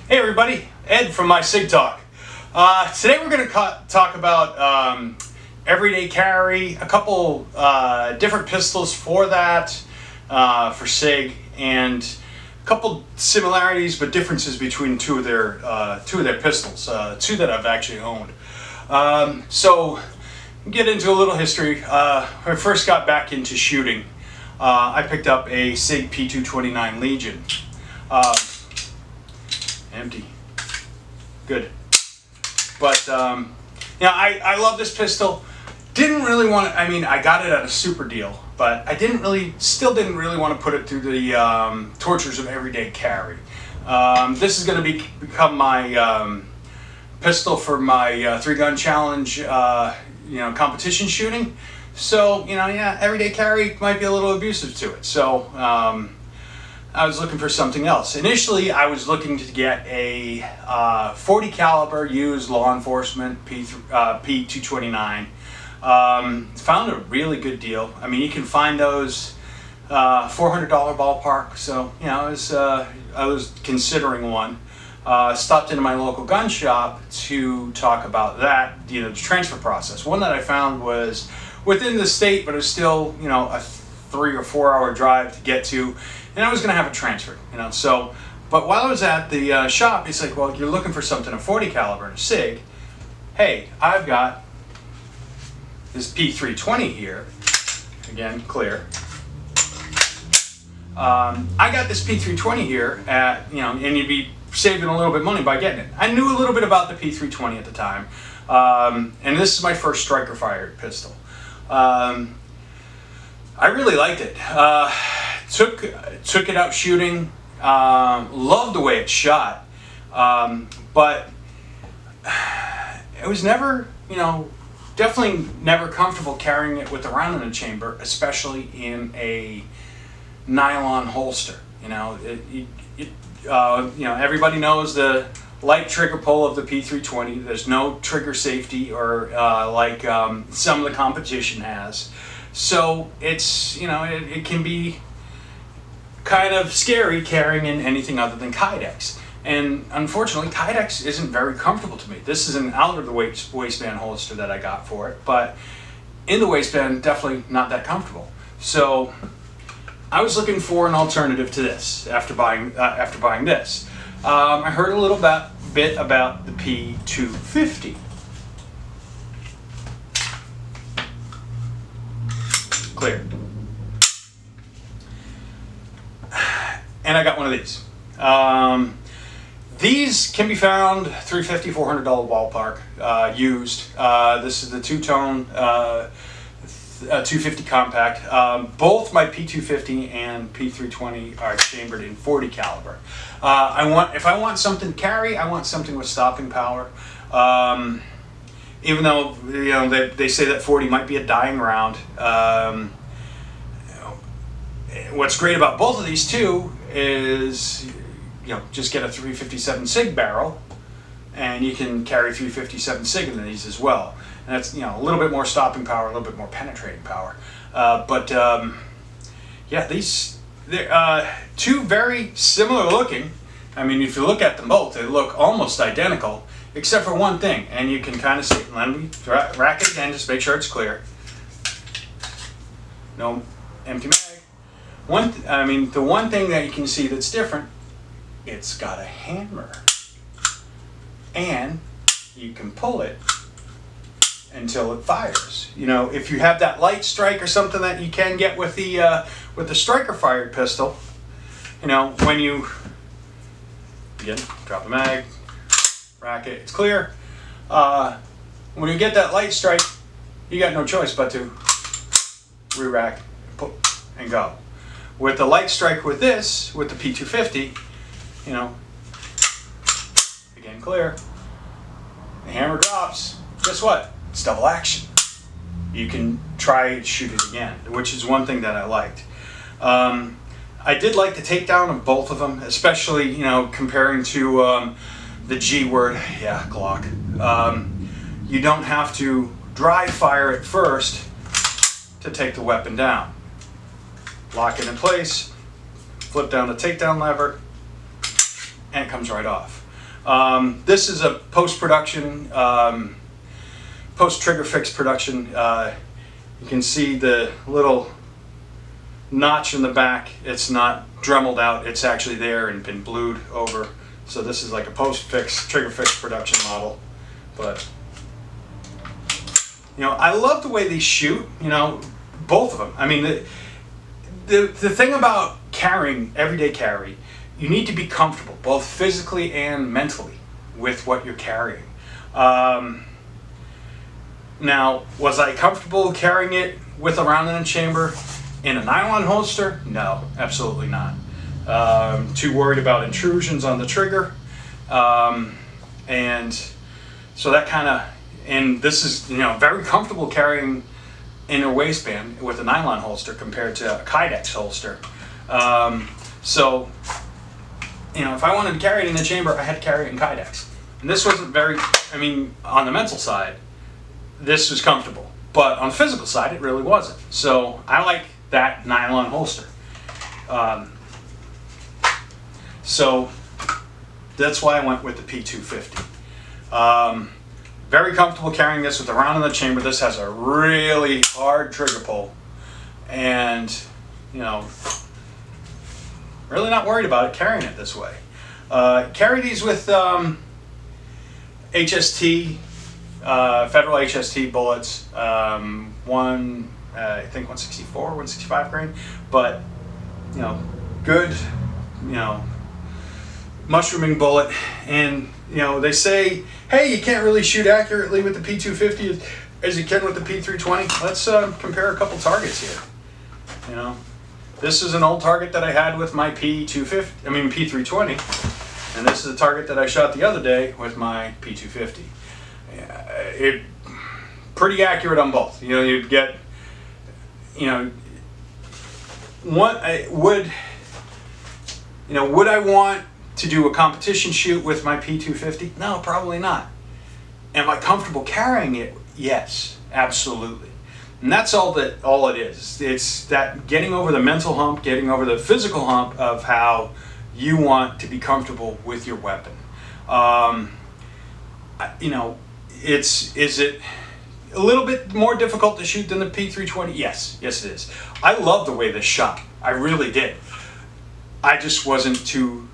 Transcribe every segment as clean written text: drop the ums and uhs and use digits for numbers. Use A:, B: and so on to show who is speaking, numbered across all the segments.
A: Hey everybody, Ed from my Sig Talk. Today we're going to talk about everyday carry, a couple different pistols for that, for Sig, and a couple similarities but differences between two of their pistols, two that I've actually owned. So get into a little history. When I first got back into shooting, I picked up a Sig P220 Legion. Empty. Good. But, I love this pistol. Didn't really want to, I got it at a super deal, but I still didn't really want to put it through the tortures of everyday carry. This is going to become my pistol for my 3-gun challenge, competition shooting. So, everyday carry might be a little abusive to it. So, I was looking for something else. Initially, I was looking to get a 40 caliber used law enforcement P229. Found a really good deal. You can find those $400 ballpark. So I was considering one. Stopped into my local gun shop to talk about that, the transfer process. One that I found was within the state, but it was still a 3 or 4 hour drive to get to. And I was going to have it transferred, So, but while I was at the shop, he's like, "Well, you're looking for something a 40 caliber and a Sig. Hey, I've got this P320 here. Again, clear. I got this P320 here at, and you'd be saving a little bit of money by getting it. I knew a little bit about the P320 at the time, and this is my first striker fired pistol. I really liked it. Took it out shooting, loved the way it shot, but it was never, definitely never comfortable carrying it with a round in the chamber, especially in a nylon holster. Everybody knows the light trigger pull of the P320. There's no trigger safety or like some of the competition has. So it's, it can be kind of scary carrying in anything other than Kydex. And unfortunately, Kydex isn't very comfortable to me. This is an out of the waistband holster that I got for it, but in the waistband, definitely not that comfortable. So I was looking for an alternative to this after buying this. I heard a little bit about the P250. Clear. And I got one of these. These can be found $350, $400 ballpark, used. This is the two-tone 250 compact. Both my P250 and P320 are chambered in 40 caliber. If I want something to carry, I want something with stopping power. Even though they say that 40 might be a dying round. What's great about both of these two is, just get a 357 Sig barrel, and you can carry 357 Sig in these as well. And that's a little bit more stopping power, a little bit more penetrating power. They're two very similar looking. If you look at them both, they look almost identical, except for one thing. And you can kind of see. Let me rack it again, just make sure it's clear. No empty mag. The one thing that you can see that's different, it's got a hammer, and you can pull it until it fires. If you have that light strike or something that you can get with the striker fired pistol, when you again drop the mag, rack it, it's clear. When you get that light strike, you got no choice but to re-rack, put, and go. With the light strike with this, with the P250, again clear, the hammer drops, guess what? It's double action. You can try to shoot it again, which is one thing that I liked. I did like the takedown of both of them, especially, comparing to the G word, Glock. You don't have to dry fire it first to take the weapon down. Lock it in place, flip down the takedown lever, and it comes right off. This is a post-production, post-trigger fix production. You can see the little notch in the back. It's not dremeled out, it's actually there and been blued over. So this is like a post-fix, trigger fix production model. But, you know, I love the way these shoot, you know, both of them. I mean, the thing about carrying, everyday carry, you need to be comfortable, both physically and mentally, with what you're carrying. Now, was I comfortable carrying it with a round in the chamber in a nylon holster? No, absolutely not. Too worried about intrusions on the trigger. And so that kind of, and this is, you know, very comfortable carrying in a waistband with a nylon holster compared to a Kydex holster. So, you know, if I wanted to carry it in the chamber, I had to carry it in Kydex. And this wasn't very, I mean, on the mental side, this was comfortable. But on the physical side, it really wasn't. So I like that nylon holster. So that's why I went with the P250. Very comfortable carrying this with a round in the chamber. This has a really hard trigger pull. And, you know, really not worried about it carrying it this way. Carry these with HST, federal HST bullets, I think 164, 165 grain, but, you know, good, you know, mushrooming bullet. And, you know, they say, hey, you can't really shoot accurately with the P250 as you can with the P320. Let's compare a couple targets here. You know, this is an old target that I had with my P320, and this is a target that I shot the other day with my P250. It pretty accurate on both. You know, you'd get, you know, would I want to do a competition shoot with my P250? No, probably not. Am I comfortable carrying it? Yes, absolutely. And that's all it is. It's that getting over the mental hump, getting over the physical hump of how you want to be comfortable with your weapon. You know, is it a little bit more difficult to shoot than the P320? Yes, it is. I love the way this shot. I really did. I just wasn't too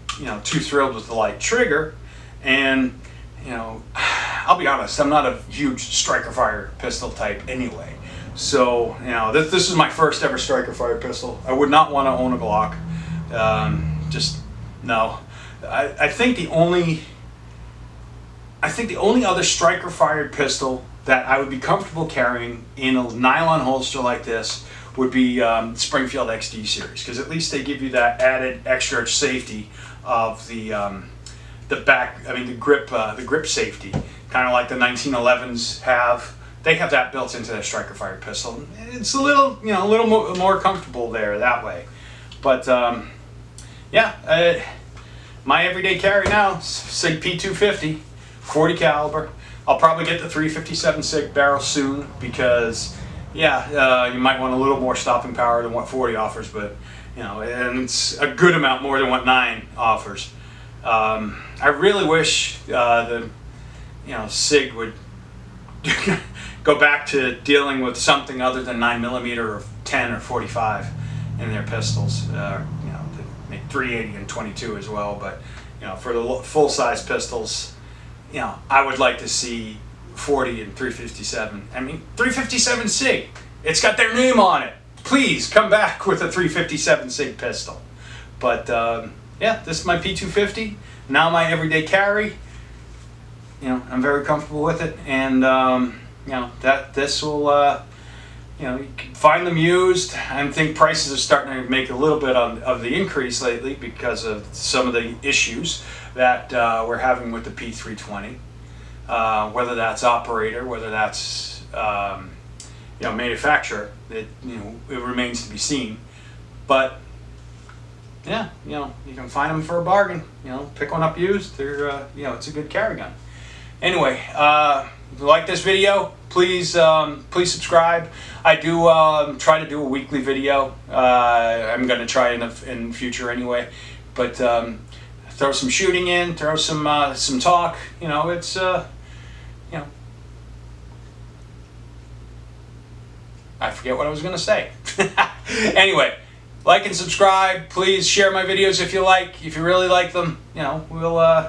A: thrilled with the light trigger. And, you know, I'll be honest, I'm not a huge striker fire pistol type anyway. So, you know, this is my first ever striker fire pistol. I would not want to own a Glock. Just, no. I think the only other striker fired pistol that I would be comfortable carrying in a nylon holster like this would be Springfield XD series, because at least they give you that added extra safety of the back. I mean, the grip safety, kind of like the 1911s have. They have that built into their striker fired pistol. It's a little, you know, a little more comfortable there that way. But yeah, my everyday carry now, Sig P250, 40 caliber. I'll probably get the 357 Sig barrel soon because, yeah, you might want a little more stopping power than what 40 offers, but, you know, and it's a good amount more than what 9 offers. I really wish Sig would go back to dealing with something other than 9mm or 10 or 45 in their pistols. You know, they make 380 and 22 as well, but, you know, for the full-size pistols, you know, I would like to see 40 and 357. I mean, 357 Sig. It's got their name on it. Please come back with a 357 Sig pistol. But yeah, this is my P250. Now my everyday carry. You know, I'm very comfortable with it, and you know, this will you know, you can find them used. I think prices are starting to make a little bit of the increase lately because of some of the issues that we're having with the P320. Whether that's operator, whether that's you know, manufacturer, it remains to be seen. But yeah, you know, you can find them for a bargain. You know, pick one up used. They're you know, it's a good carry gun. Anyway, if you like this video, please subscribe. I do try to do a weekly video. I'm going to try in the future anyway. But throw some shooting in, throw some talk. You know, it's you know, I forget what I was gonna say. Anyway, like and subscribe. Please share my videos if you like. If you really like them, you know, we'll